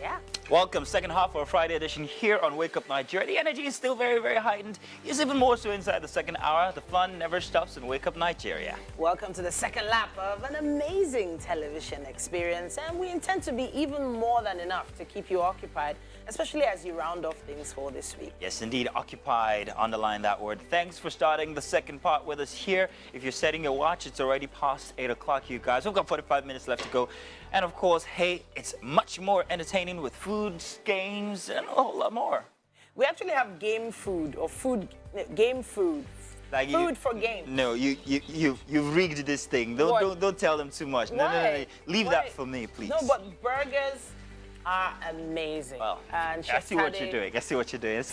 Yeah. Welcome, second half of our Friday edition here on Wake Up Nigeria. The energy is still very, very heightened. It's even more so inside the second hour. The fun never stops in Wake Up Nigeria. Welcome to the second lap of an amazing television experience, and we intend to be even more than enough to keep you occupied, especially as you round off things for this week. Yes, indeed, occupied. Underline that word. Thanks for starting the second part with us here. If you're setting your watch, it's already past 8 o'clock, you guys. We've got 45 minutes left to go. And of course, hey, it's much more entertaining with foods, games, and a whole lot more. We actually have game food, or game food. Like food for games. No, you've rigged this thing. Don't tell them too much. No. Leave that for me, please. No, but burgers are amazing. Well, and I see what you're doing. It's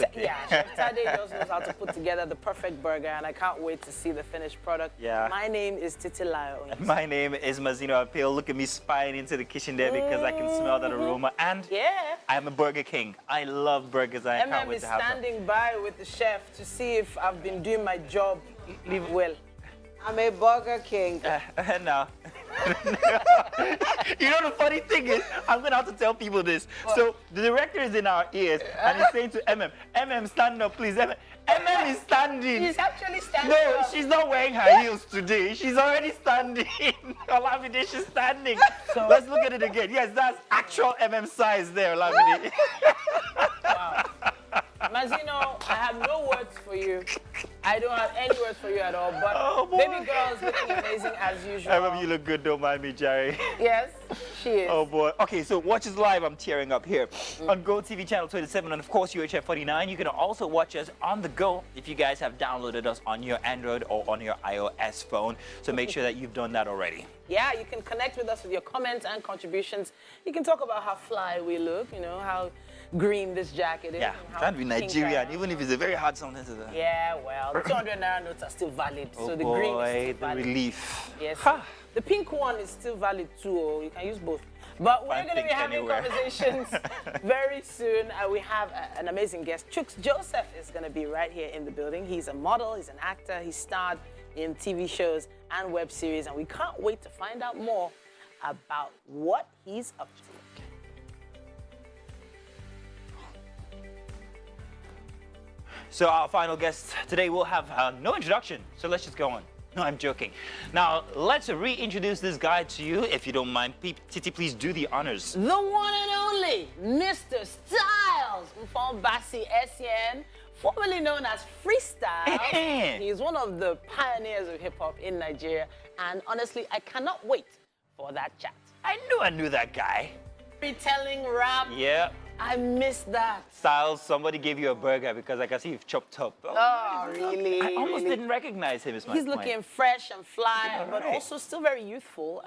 okay. Yeah, Chef Tade just knows how to put together the perfect burger, and I can't wait to see the finished product. Yeah. My name is Titilayo. My name is Mazino Appeal. Look at me spying into the kitchen there because I can smell that aroma. And yeah, I'm a Burger King. I love burgers. I can't wait to have them. is standing by with the chef to see if I've been doing my job well. I'm a Burger King. No. You know the funny thing is, I'm gonna have to tell people this. What? So the director is in our ears and he's saying to MM, stand up, please. MM is standing. She's actually standing. No, up. She's not wearing her heels today. She's already standing. Olamide, she's standing. So let's look at it again. Yes, that's actual MM size there, Olamide. Wow. Mazino, I have no words for you. I don't have any words for you at all, but baby girl is looking amazing as usual. I hope you look good, don't mind me, Jerry. Yes, she is. Oh boy. Okay, so watch us live. I'm tearing up here on GOTV channel 27 and of course UHF 49. You can also watch us on the go if you guys have downloaded us on your Android or on your iOS phone. So make sure that you've done that already. Yeah, you can connect with us with your comments and contributions. You can talk about how fly we look, you know, how green this jacket is. Yeah, trying to be Nigerian, even if it's a very hard something to do. Yeah, well, the 200 naira notes are still valid, Oh so the boy, green is still the valid. relief. Yes, the pink one is still valid too, or you can use both. But we're going to be having conversations very soon. We have an amazing guest. Chuks Joseph is going to be right here in the building. He's a model, he's an actor, he starred in TV shows and web series, and we can't wait to find out more about what he's up to. So our final guest today will have no introduction, so let's just go on. No, I'm joking. Now, let's reintroduce this guy to you, if you don't mind. Titi, please do the honors. The one and only Mr. Styles Mfombasi Essien, formerly known as Freestyle. He's one of the pioneers of hip-hop in Nigeria, and honestly, I cannot wait for that chat. I knew that guy. Retelling rap. Yeah. I missed that. Styles, somebody gave you a burger because I can see you've chopped up. Oh, really? I almost didn't recognize him as my He's looking fresh and fly, but right. also still very youthful.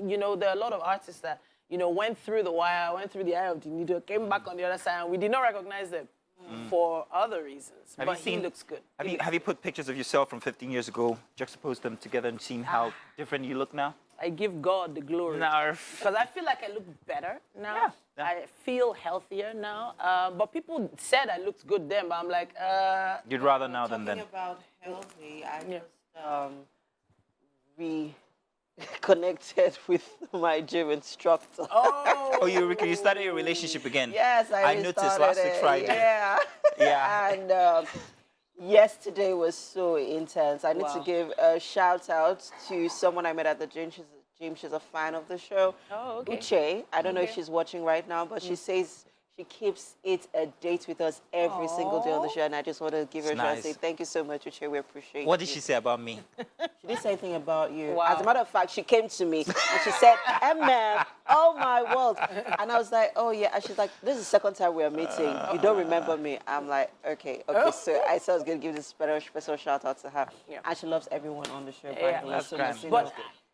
You know, there are a lot of artists that, you know, went through the wire, went through the eye of the needle, came back on the other side, and we did not recognize them for other reasons. But he looks good. Have you put pictures of yourself from 15 years ago, juxtaposed them together and seen how different you look now? I give God the glory. No. Because I feel like I look better now. Yeah. I feel healthier now. But people said I looked good then, but I'm like, You'd rather now than then. Talking about healthy, I just reconnected with my gym instructor. oh. You started your relationship again? Yes, I noticed last week Friday. Yeah. Yeah. And yesterday was so intense. I need to give a shout out to someone I met at the gym. She's a fan of the show. Oh, okay. Uche. I don't know if she's watching right now, but she says she keeps it a date with us every single day on the show. And I just want to give her a shout and say thank you so much, Uche. We appreciate What did she say about me? She didn't say anything about you. Wow. As a matter of fact, she came to me and she said, MM, oh my world. And I was like, oh yeah. And she's like, this is the second time we are meeting. You don't remember me. I'm like, okay. So I said I was going to give this special shout out to her. Yeah. And she loves everyone on the show. Yeah, that's grand. But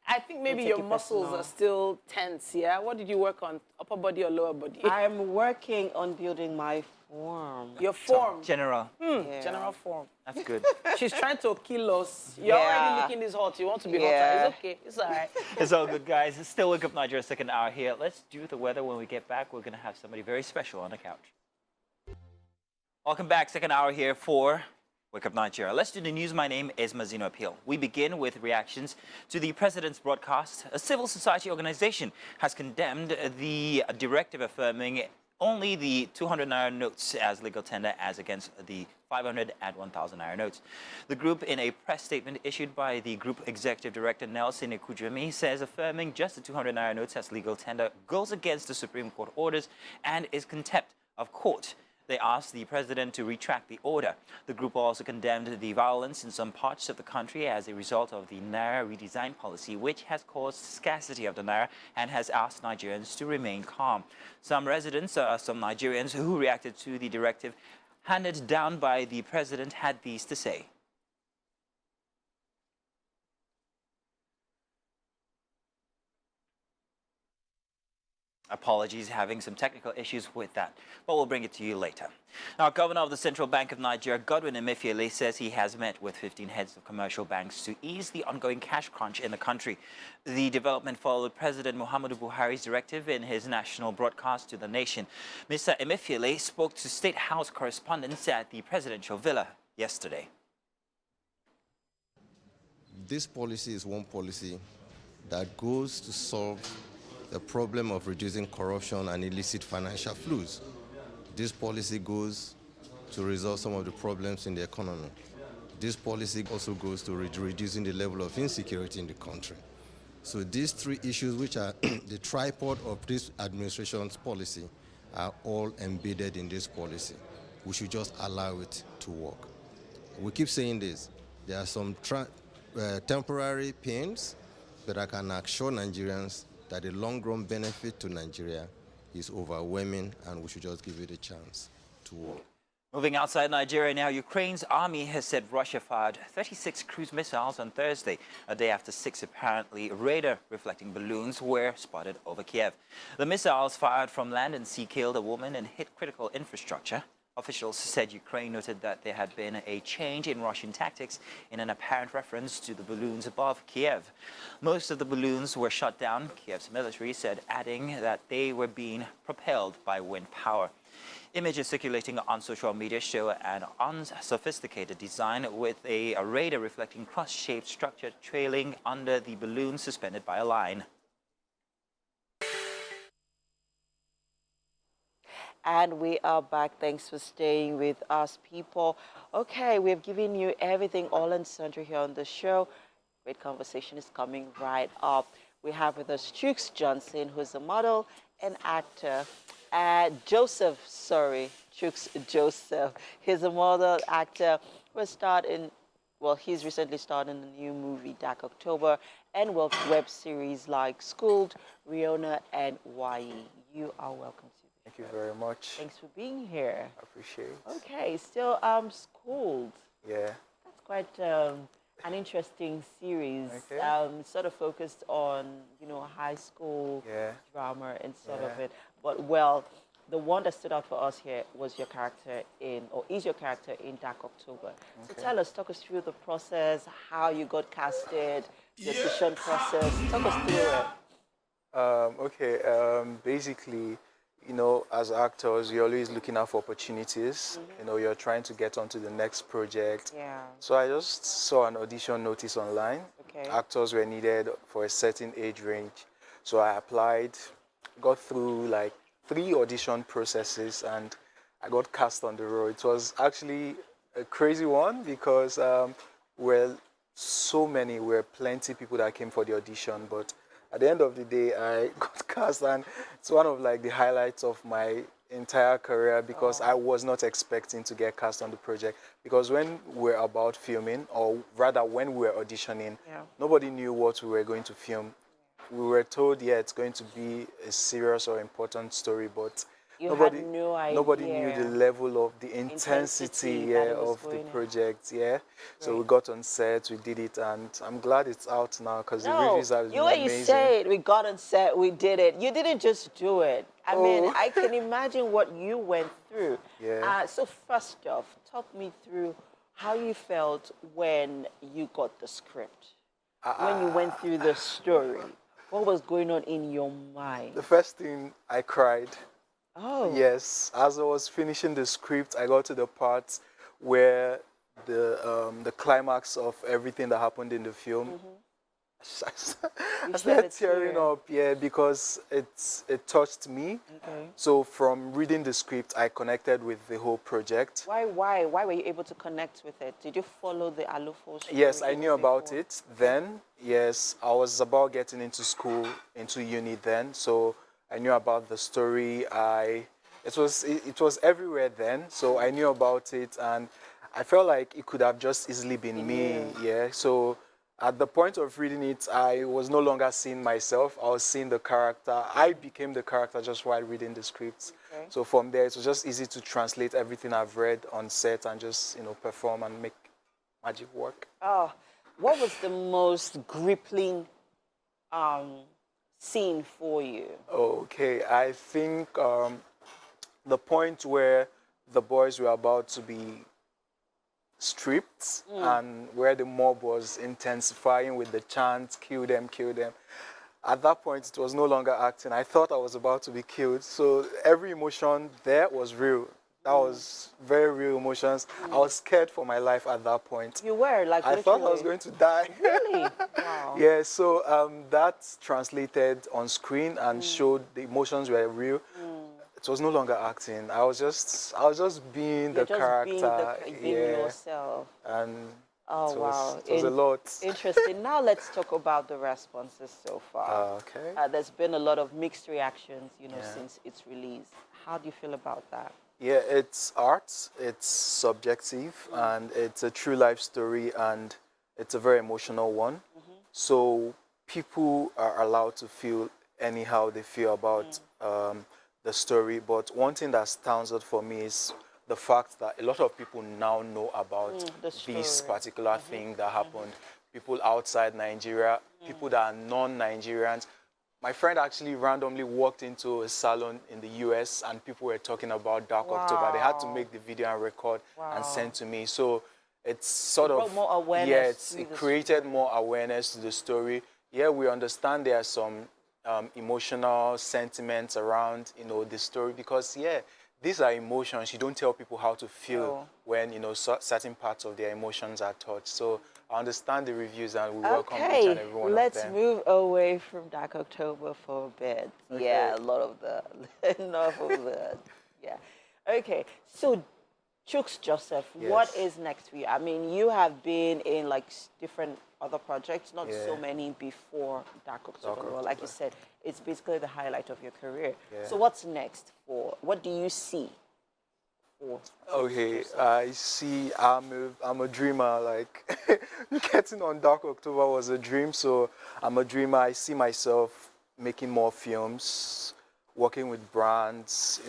I think maybe your muscles are still tense, yeah? What did you work on? Upper body or lower body? I'm working on building my form. Your form. General. General form. That's good. She's trying to kill us. You're already looking this hot. You want to be hotter. It's okay. It's all right. It's all good, guys. It's still Wake Up Nigeria second hour here. Let's do the weather. When we get back, we're going to have somebody very special on the couch. Welcome back. Second hour here for Wake Up Nigeria. Let's do the news. My name is Mazino Appeal. We begin with reactions to the president's broadcast. A civil society organization has condemned the directive affirming only the 200 naira notes as legal tender as against the 500 and 1,000 naira notes. The group, in a press statement issued by the group executive director Nelson Ekujemi, says affirming just the 200 naira notes as legal tender goes against the Supreme Court orders and is contempt of court. They asked the president to retract the order. The group also condemned the violence in some parts of the country as a result of the Naira redesign policy, which has caused scarcity of the Naira and has asked Nigerians to remain calm. Some Nigerians who reacted to the directive handed down by the president had these to say. Apologies, having some technical issues with that, but we'll bring it to you later. Now, Governor of the Central Bank of Nigeria, Godwin Emefiele, says he has met with 15 heads of commercial banks to ease the ongoing cash crunch in the country. The development followed President Muhammadu Buhari's directive in his national broadcast to the nation. Mr. Emefiele spoke to State House correspondents at the presidential villa yesterday. This policy is one policy that goes to solve the problem of reducing corruption and illicit financial flows. This policy goes to resolve some of the problems in the economy. This policy also goes to reducing the level of insecurity in the country. So these three issues, which are the tripod of this administration's policy, are all embedded in this policy. We should just allow it to work. We keep saying this. There are some temporary pains, but I can assure Nigerians that the long-run benefit to Nigeria is overwhelming, and we should just give it a chance to work. Moving outside Nigeria now, Ukraine's army has said Russia fired 36 cruise missiles on Thursday, a day after 6 apparently radar-reflecting balloons were spotted over Kiev. The missiles fired from land and sea killed a woman and hit critical infrastructure. Officials said Ukraine noted that there had been a change in Russian tactics in an apparent reference to the balloons above Kiev. Most of the balloons were shot down, Kiev's military said, adding that they were being propelled by wind power. Images circulating on social media show an unsophisticated design with a radar reflecting cross-shaped structure trailing under the balloon suspended by a line. And we are back. Thanks for staying with us, people. Okay, we've given you everything all and sundry here on the show. Great conversation is coming right up. We have with us Chuks Johnson, who's a model and actor. Chuks Joseph. He's a model actor who starred in, well, he's recently starred in the new movie Dark October and web series like Schooled, Riona, and YE. You are welcome to the Thank you very much. Thanks for being here. I appreciate it. Okay, still Schooled. Yeah. That's quite an interesting series. Okay. Sort of focused on, high school Yeah. drama and sort of Yeah. it. But well, the one that stood out for us here was your character is your character in Dark October. So talk us through the process, how you got casted, the audition process. Talk us through it. Basically, as actors, you're always looking out for opportunities. You're trying to get onto the next project. Yeah. So I just saw an audition notice online. Okay. Actors were needed for a certain age range. So I applied, got through like 3 audition processes, and I got cast on the role. It was actually a crazy one because we're plenty people that came for the audition, but at the end of the day, I got cast, and it's one of like the highlights of my entire career because I was not expecting to get cast on the project. Because when we're about filming, or rather when we were auditioning, nobody knew what we were going to film. We were told, it's going to be a serious or important story, but nobody knew the level of the intensity of the project. So we got on set, we did it, and I'm glad it's out now because the reviews have been amazing. You say it, we got on set, we did it. You didn't just do it. I mean, I can imagine what you went through. So first off, talk me through how you felt when you got the script, when you went through the story. What was going on in your mind? The first thing, I cried. Oh. Yes, as I was finishing the script, I got to the part where the climax of everything that happened in the film, I shed started a tearing tear. up, yeah, because it touched me. Okay. So from reading the script, I connected with the whole project. Why were you able to connect with it? Did you follow the Alufo story? Yes, I even knew about before? it then. Yes, I was about getting into school, into uni then. So I knew about the story. It was everywhere then. So I knew about it, and I felt like it could have just easily been me. Yeah. So at the point of reading it, I was no longer seeing myself. I was seeing the character. I became the character just while reading the scripts. Okay. So from there, it was just easy to translate everything I've read on set and just perform and make magic work. Oh, what was the most gripping scene for you? Okay, I think the point where the boys were about to be stripped and where the mob was intensifying with the chant, kill them, kill them. At that point, it was no longer acting. I thought I was about to be killed. So every emotion there was real. That was very real emotions. I was scared for my life at that point. You were like I thought I was literally. going to die. Really? Wow. Yeah, so that translated on screen and showed the emotions were real. It was no longer acting. I was just being You're the just character. being yourself. And Oh, it was, wow. it was a lot. Interesting. Now let's talk about the responses so far. Okay. There's been a lot of mixed reactions, Yeah. since its release. How do you feel about that? Yeah, it's art, it's subjective, and it's a true life story, and it's a very emotional one. So people are allowed to feel anyhow they feel about the story. But one thing that stands out for me is the fact that a lot of people now know about The this story. particular thing that happened. People outside Nigeria, people that are non-Nigerians. My friend actually randomly walked into a salon in the US and people were talking about Dark October. They had to Wow. make the video and record and Wow. send to me. So it's sort brought of more awareness yes, to it the created more awareness to the story. Yeah, we understand there are some emotional sentiments around the story because these are emotions. You don't tell people how to feel No. when certain parts of their emotions are touched. So I understand the reviews and we welcome each and every one let's of them. move away from Dark October for a bit. Okay. Yeah, a lot of the enough of that. Yeah. Okay. So Chuks Joseph, what Yes. is next for you? I mean, you have been in like different other projects, not so Yeah. many before Dark October. Dark Well, like you October. said, it's basically the highlight of your career. Yeah. So what's next what do you see for Okay, I see. I'm a dreamer. Like getting on Dark October was a dream. So I'm a dreamer. I see myself making more films, working with brands.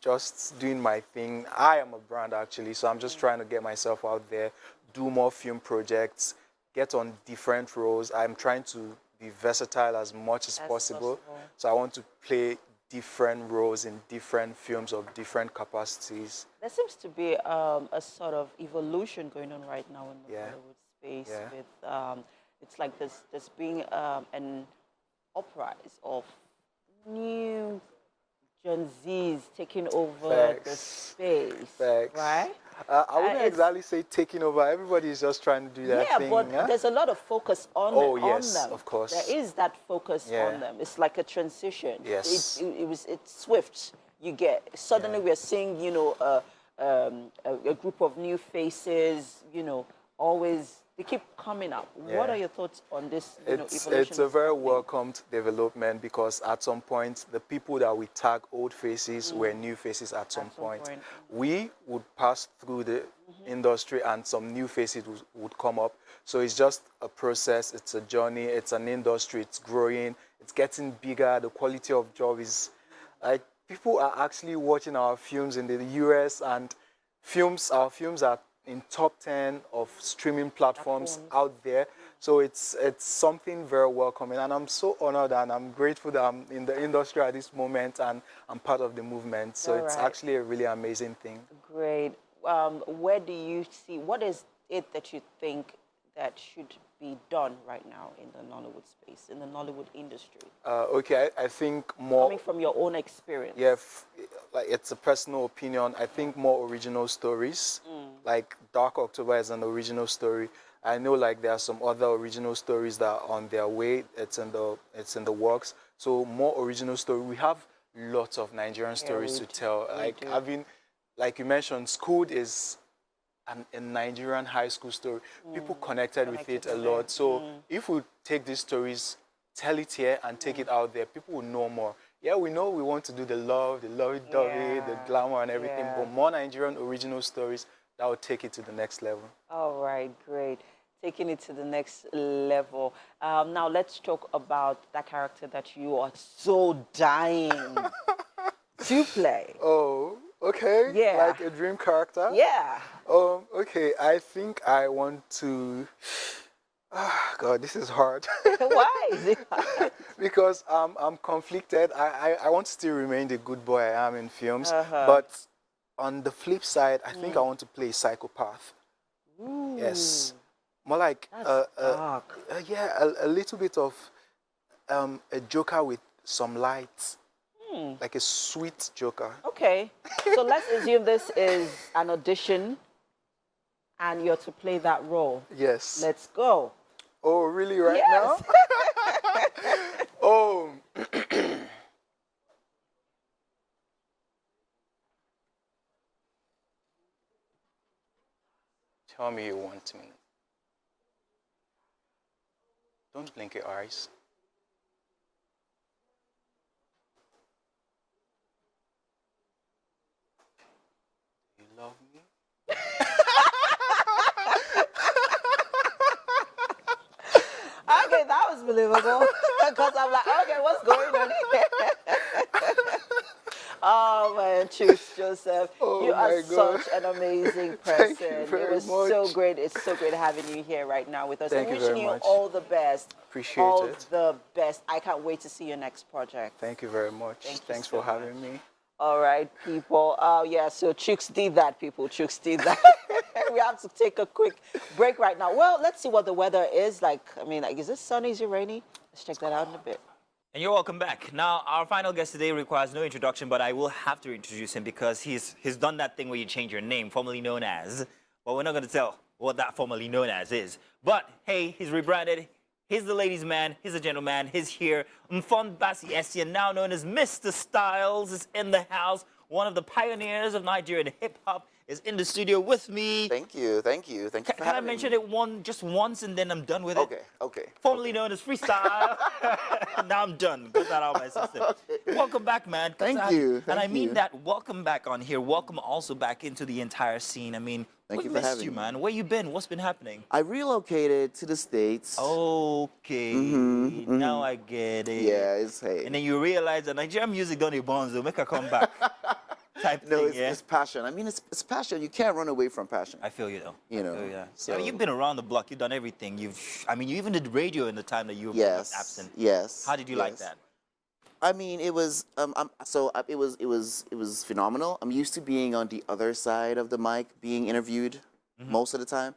Just doing my thing. I am a brand actually, so I'm just trying to get myself out there, do more film projects, get on different roles. I'm trying to be versatile as much as possible. So I want to play different roles in different films of different capacities. There seems to be a sort of evolution going on right now in the Yeah. Hollywood space Yeah. with it's like there's being an uprise of new Gen Zs taking over the Facts. space, Facts. right? I wouldn't it's- exactly say taking over. Everybody is just trying to do their Yeah, thing. but yeah? there's a lot of focus on Oh, them. yes, on them. of course. There is that focus Yeah. on them. It's like a transition. Yes. It's swift. You get suddenly Yeah. we're seeing a group of new faces. Always they keep coming up. What Yeah. are your thoughts on this? It's evolution a very happening? welcomed development because at some point the people that we tag old faces were new faces at some point. We would pass through the industry and some new faces would come up. So it's just a process, it's a journey, it's an industry, it's growing, it's getting bigger, the quality of job is like people are actually watching our films in the US and our films are in top 10 of streaming platforms out there. So it's something very welcoming and I'm so honored and I'm grateful that I'm in the industry at this moment and I'm part of the movement. So it's Alright. actually a really amazing thing. Great. Where do you see? What is it that you think that should be done right now in the Nollywood space, in the Nollywood industry? Okay, I think more. Coming from your own experience. Yeah, like it's a personal opinion. I think more original stories. Like Dark October is an original story. I know like there are some other original stories that are on their way. It's in the works. So more original story. We have lots of Nigerian stories to tell. Like having, like you mentioned, Schooled is a Nigerian high school story. People connected with it a lot. So if we take these stories, tell it here and take it out there, people will know more. Yeah, we know we want to do the lovey-dovey, the glamour and everything, but more Nigerian original stories that will take it to the next level. All right, great. Taking it to the next level. Now let's talk about that character that you are so dying to play. Oh, okay. Yeah. Like a dream character? Yeah. Okay. I think I want to... God, this is hard. Why is it hard? Because I'm conflicted. I want to still remain the good boy I am in films. But on the flip side, I think I want to play a psychopath. Ooh. Yes. More like dark. a little bit of a joker with some lights. Like a sweet joker. Okay. So let's assume this is an audition and you're to play that role. Yes. Let's go. Oh, really? Right Yes. now? Oh. Tell me you want me. Don't blink your eyes. You love me? Okay, that was believable. Because I'm like, okay, what's going on here? Oh man, Chuks, Joseph, Oh you are my God. such an amazing Thank person. you very It was much. so great. It's so great having you here right now with us. Thank and you wishing very you much. all the best. Appreciate all it. the best. I can't wait to see your next project. Thank you very much. Thank you Thanks so for having me. All right, people. Yeah, so Chuks did that, people. Chuks did that. We have to take a quick break right now. Well, let's see what the weather is like. I mean, like, is it sunny? Is it rainy? Let's check that out in a bit. And you're welcome back. Now, our final guest today requires no introduction, but I will have to introduce him because he's done that thing where you change your name, formerly known as. But we're not going to tell what that formerly known as is. But hey, he's rebranded. He's the ladies' man. He's a gentleman. He's here. Mfon Basi Essien, now known as Mr. Styles, is in the house. One of the pioneers of Nigerian hip hop is in the studio with me. Thank you. Thank you for Can I having mention me. it just once and then I'm done with it? Okay. Formerly known as Freestyle. Now I'm done. Get that out of my system. Welcome back, man. Good to Thank have you. And I Thank mean you. that welcome back on here. Welcome also back into the entire scene. I mean, Thank we you for missed having you, me. man. Where you been? What's been happening? I relocated to the States. Okay. Now I get it. Yeah, it's hey. And then you realize that Nigerian music don't need bonds, they'll make her come back. Type no, thing, it's passion. I mean, it's passion. You can't run away from passion. I feel you though. You know, I feel you. so- You've been around the block. You've done everything. You even did radio in the time that you were Yes. absent. Yes. How did you like yes. that? I mean, it was it was phenomenal. I'm used to being on the other side of the mic, being interviewed most of the time,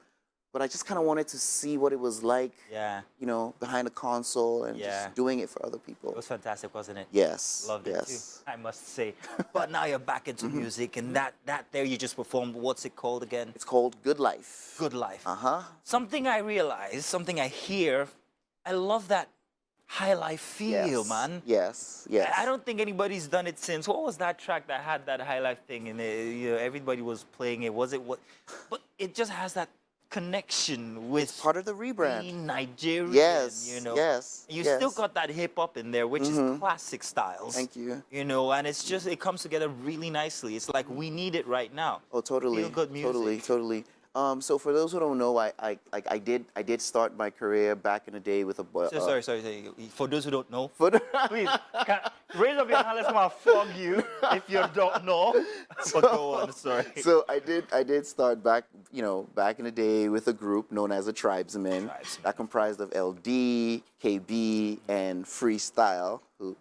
but I just kind of wanted to see what it was like. Yeah. You know, behind a console and Yeah. just doing it for other people. It was fantastic, wasn't it? Yes. Loved it yes. too, I must say. But now you're back into music, and that there you just performed. What's it called again? It's called Good Life. Good Life. Uh-huh. Something I realize, something I hear, I love that high life feel, Yes. man. Yes. Yes. I don't think anybody's done it since. What was that track that had that high life thing? And everybody was playing it. Was it what? But it just has that connection with It's part of the rebrand. being Nigerian. Yes. You know. Yes. You yes. still got that hip hop in there, which is classic styles. Thank you. You know, and it's just it comes together really nicely. It's like we need it right now. Oh, totally. Feel good music. Totally. So for those who don't know, I did start my career back in the day with a boy. Sorry. For those who don't know, For the, please raise up your hand. Let's come flog you if you don't know. But go on. Sorry. so I did start back in the day with a group known as the Tribesmen that comprised of LD, KB, and Freestyle, who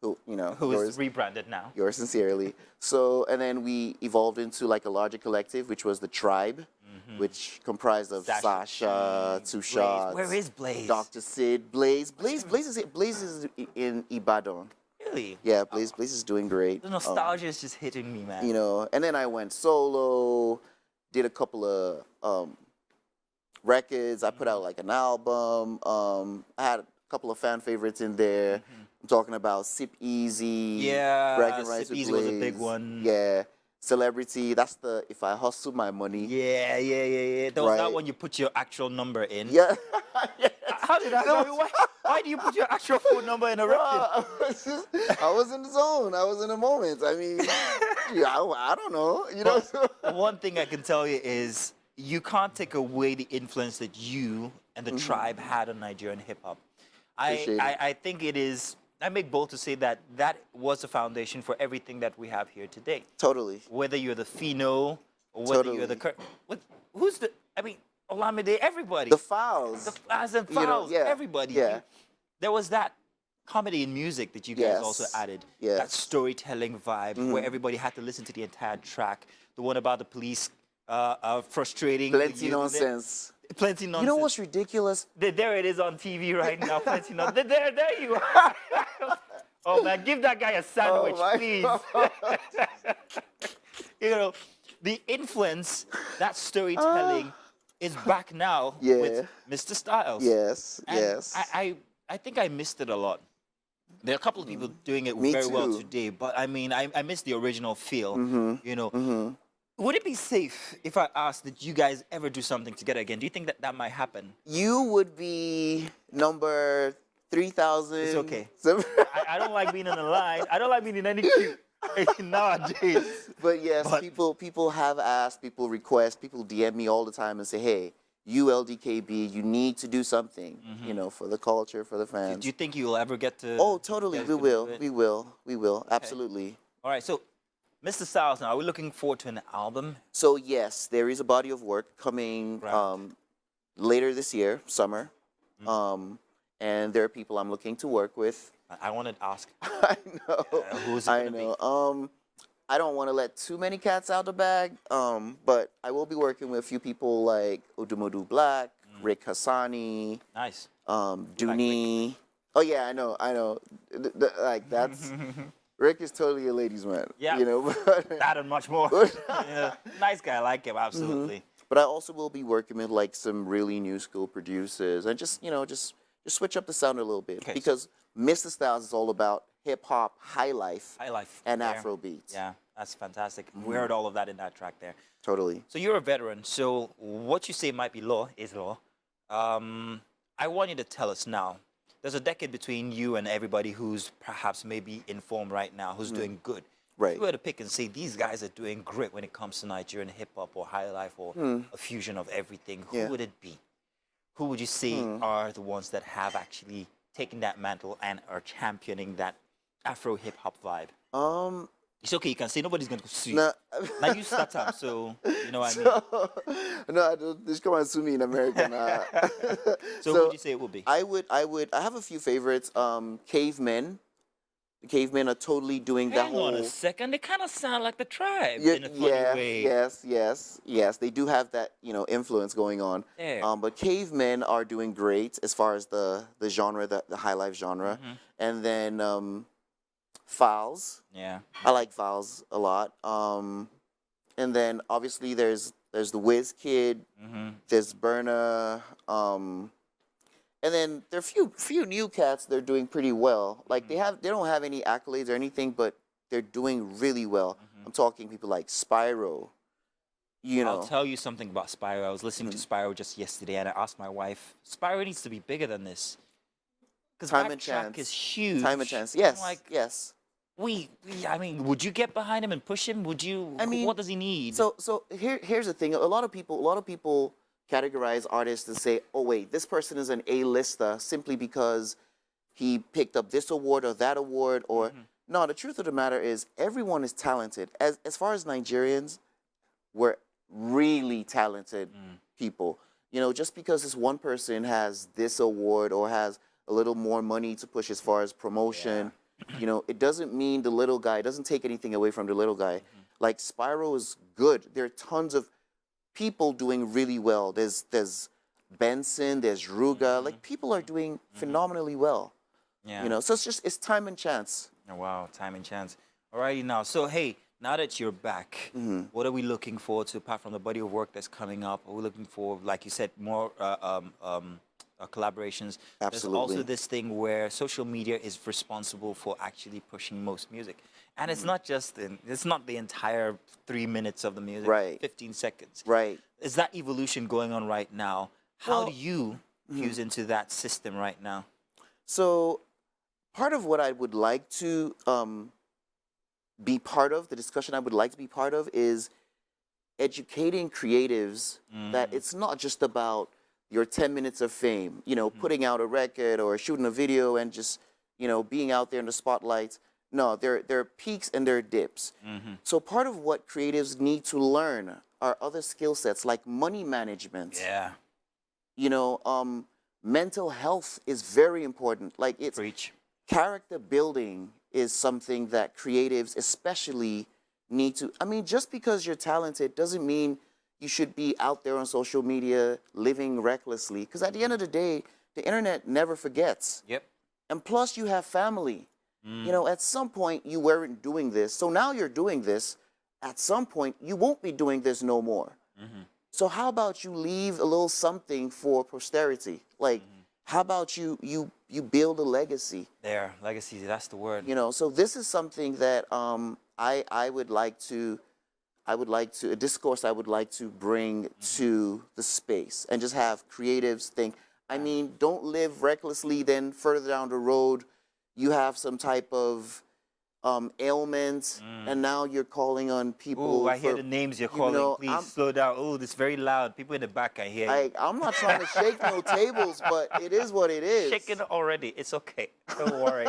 Who is rebranded now? yours sincerely. So, and then we evolved into like a larger collective, which was the Tribe, which comprised of Sasha, Two Blaze. Shots. Where is Blaze? Dr. Sid, Blaze is in Ibadan. Really? Yeah, Blaze is doing great. The nostalgia is just hitting me, man. And then I went solo, did a couple of records. I put out like an album. I had a couple of fan favorites in there. I'm talking about Sip Easy. Yeah, Bragging Rights Sip with Easy was a big Blaze. one. Yeah. Celebrity. That's the If I Hustle My Money. Yeah. There was that Right. one you put your actual number in. Yeah. Yes. How did that go? Why do you put your actual phone number in a record? I was in the zone. I was in the moment. I mean, yeah, I don't know. You know. One thing I can tell you is you can't take away the influence that you and the tribe had on Nigerian hip hop. Appreciate it. I think it is. I make bold to say that that was the foundation for everything that we have here today. Totally. Whether you're the Fino or whether you're the who's the? I mean, Olamide, everybody. The Files. As in You know, Fowls, yeah, everybody. yeah. There was that comedy in music that you guys Yes, also added. yes. That storytelling vibe where everybody had to listen to the entire track. The one about the police frustrating. the Plenty youth. nonsense. Plenty nonsense. You know what's ridiculous? There it is on TV right now. Plenty nonsense. There you are. Oh man, give that guy a sandwich, my please. You know, the influence, that storytelling is back now with Mr. Styles. Yes, And yes. I think I missed it a lot. There are a couple of people doing it Me very well too. today, but I mean, I miss the original feel. You know, Mm-hmm. would it be safe if I asked that you guys ever do something together again? Do you think that that might happen? You would be number 3,000. It's okay. I don't like being in the line. I don't like being in any queue nowadays. But yes, But- people have asked, people request, people DM me all the time and say, hey, you LDKB, you need to do something, you know, for the culture, for the fans. Do you think you'll ever get to? Oh, totally. guys We could will. do it? We will. Absolutely. All right. So, Mr. Styles, now are we looking forward to an album? So yes, there is a body of work coming Right. later this year, summer, and there are people I'm looking to work with. I wanted to ask. I know. Who's it I gonna be? know. I don't want to let too many cats out the bag, but I will be working with a few people like Odumodu Black, Rick Hassani, Nice. Dooney. Oh yeah, I know. Like that's Rick is totally a ladies' man. Yeah. You know. But, That and much more. Yeah. Nice guy. I like him. Absolutely. but I also will be working with like some really new school producers and just switch up the sound a little bit Okay, so- because Mr. Styles is all about hip hop, high life, High life. and there. Afro beats. Yeah, that's fantastic. We heard all of that in that track there. Totally. So you're a veteran. So what you say might be law is law. I want you to tell us now. There's a decade between you and everybody who's perhaps maybe informed right now, who's doing good. Right. If you were to pick and say these guys are doing great when it comes to Nigerian hip hop or high life or a fusion of everything, who Yeah. would it be? Who would you say are the ones that have actually taken that mantle and are championing that Afro hip hop vibe? It's okay, you can say nobody's going to sue you. No, Now you start up, so you know what I mean. no, I don't, just come and sue me in America. Nah. So who would you say it would be? I have a few favorites. Cavemen. The Cavemen are totally doing that Hang whole. on a second, they kind of sound like the tribe Yeah, in a funny way. yes. They do have that, influence going on. Yeah. But Cavemen are doing great as far as the genre, the high life genre. Mm-hmm. And then Files. Yeah. I like Files a lot. And then obviously there's the Wiz Kid, Mm-hmm. there's Burna, and then there are few new cats that are doing pretty well. Like they don't have any accolades or anything, but they're doing really well. I'm talking people like Spyro. I'll tell you something about Spyro. I was listening to Spyro just yesterday, and I asked my wife, Spyro needs to be bigger than this. Because Time that and track Chance. is huge. Time and Chance. I'm Yes. like, yes. I mean, would you get behind him and push him? Would you? I mean, what does he need? So here's the thing. A lot of people categorize artists and say, oh wait, this person is an A-lister simply because he picked up this award or that award or no, the truth of the matter is everyone is talented. As far as Nigerians, we're really talented people. Just because this one person has this award or has a little more money to push as far as promotion, it doesn't mean the little guy, it doesn't take anything away from the little guy. Like Spyro is good. There are tons of people doing really well. There's Benson, there's Ruga. Like people are doing phenomenally well. yeah. So it's time and chance. Oh, wow, time and chance. Alrighty now. So hey, Now that you're back, what are we looking forward to apart from the body of work that's coming up? Are we looking for, like you said, more collaborations? There's Absolutely. also this thing where social media is responsible for actually pushing most music. And it's not just it's not the entire 3 minutes of the music, Right. 15 seconds. Right. Is that evolution going on right now? How Well, do you fuse into that system right now? So, part of what I would like to be part of, the discussion I would like to be part of, is educating creatives that it's not just about your 10 minutes of fame, you know, putting out a record or shooting a video and just, you know, being out there in the spotlight. No, there are peaks and there are dips. So part of what creatives need to learn are other skill sets like money management. Yeah. You know, mental health is very important. Like it's Preach. character building is something that creatives especially need to. I mean, just because you're talented doesn't mean you should be out there on social media living recklessly. Because at the end of the day, the internet never forgets. Yep. And plus, you have family. You know, at some point, you weren't doing this. So now you're doing this. At some point, you won't be doing this no more. So how about you leave a little something for posterity? Like, how about you build a legacy? There, legacy, that's the word. You know, so this is something that I would like to a discourse I would like to bring to the space and just have creatives think. I mean, don't live recklessly. Then further down the road, you have some type of ailment, and now you're calling on people. Oh, I hear the names you're calling. know, Please I'm- slow down. Oh, it's very loud. People in the back can hear you. I'm not trying to shake no tables, but it is what it is. Shaking already. It's okay. Don't worry.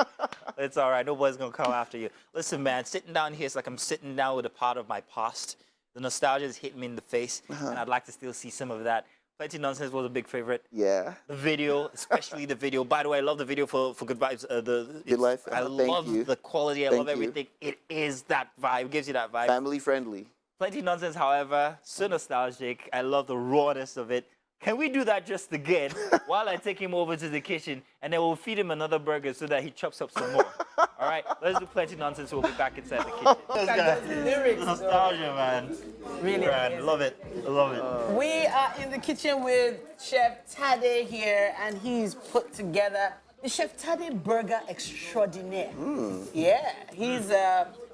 It's all right. Nobody's going to come after you. Listen, man, sitting down here, it's like I'm sitting down with a part of my past. The nostalgia is hitting me in the face, and I'd like to still see some of that. Plenty Nonsense was a big favorite. Yeah. The video, especially the video. By the way, I love the video for Good Vibes. Good Life. I Thank love you. the quality. I Thank love you. everything. It is that vibe. It gives you that vibe. Family friendly. Plenty Nonsense, however, so nostalgic. I love the rawness of it. Can we do that just again while I take him over to the kitchen and then we'll feed him another burger so that he chops up some more? All right, let's do Plenty Nonsense. We'll be back inside the kitchen. Look at those lyrics. Nostalgia, man. Really Man, amazing. love it. I love it. We are in the kitchen with Chef Tade here, and he's put together the Chef Tade Burger Extraordinaire. Yeah, he's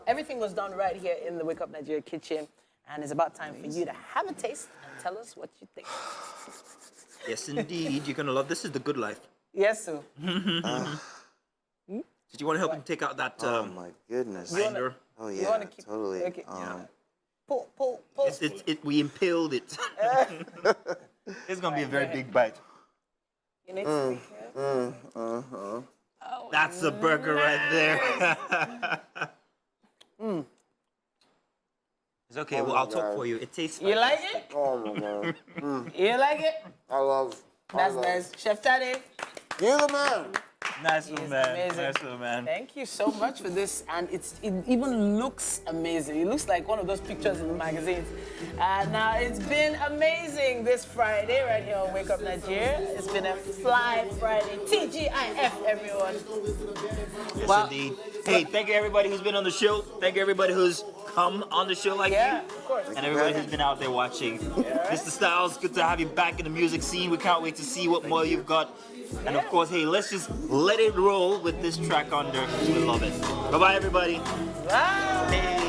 everything was done right here in the Wake Up Nigeria kitchen, and it's about time for you to have a taste and tell us what you think. Yes, indeed. You're going to love this. Is the good life. Yes, sir. Did you want to help him take out that Oh my goodness. binder? Oh You yeah, wanna keep- totally. okay. Um, Pull. We impaled it. It's going to be a very big bite. You need to be careful. That's the burger right there. It's okay. Well, I'll talk for you. It tastes You like it? oh my god. You like it? That's nice. Chef Tade, You're the man. nice one, man. amazing. Nice one, man. thank you so much for this, and it even looks amazing. It looks like one of those pictures in the magazines. Now, it's been amazing this Friday right here on Wake Up Nigeria. It's been a Fly Friday. TGIF, everyone. Yes, Well- indeed. Hey, thank you everybody who's been on the show. Thank you everybody who's come on the show like Yeah, you. of course. And everybody who's been out there watching. Mr. Styles, good to have you back in the music scene. We can't wait to see what more you've got. And of course, hey, let's just let it roll with this track under. We love it. Bye-bye, everybody. Bye. Hey.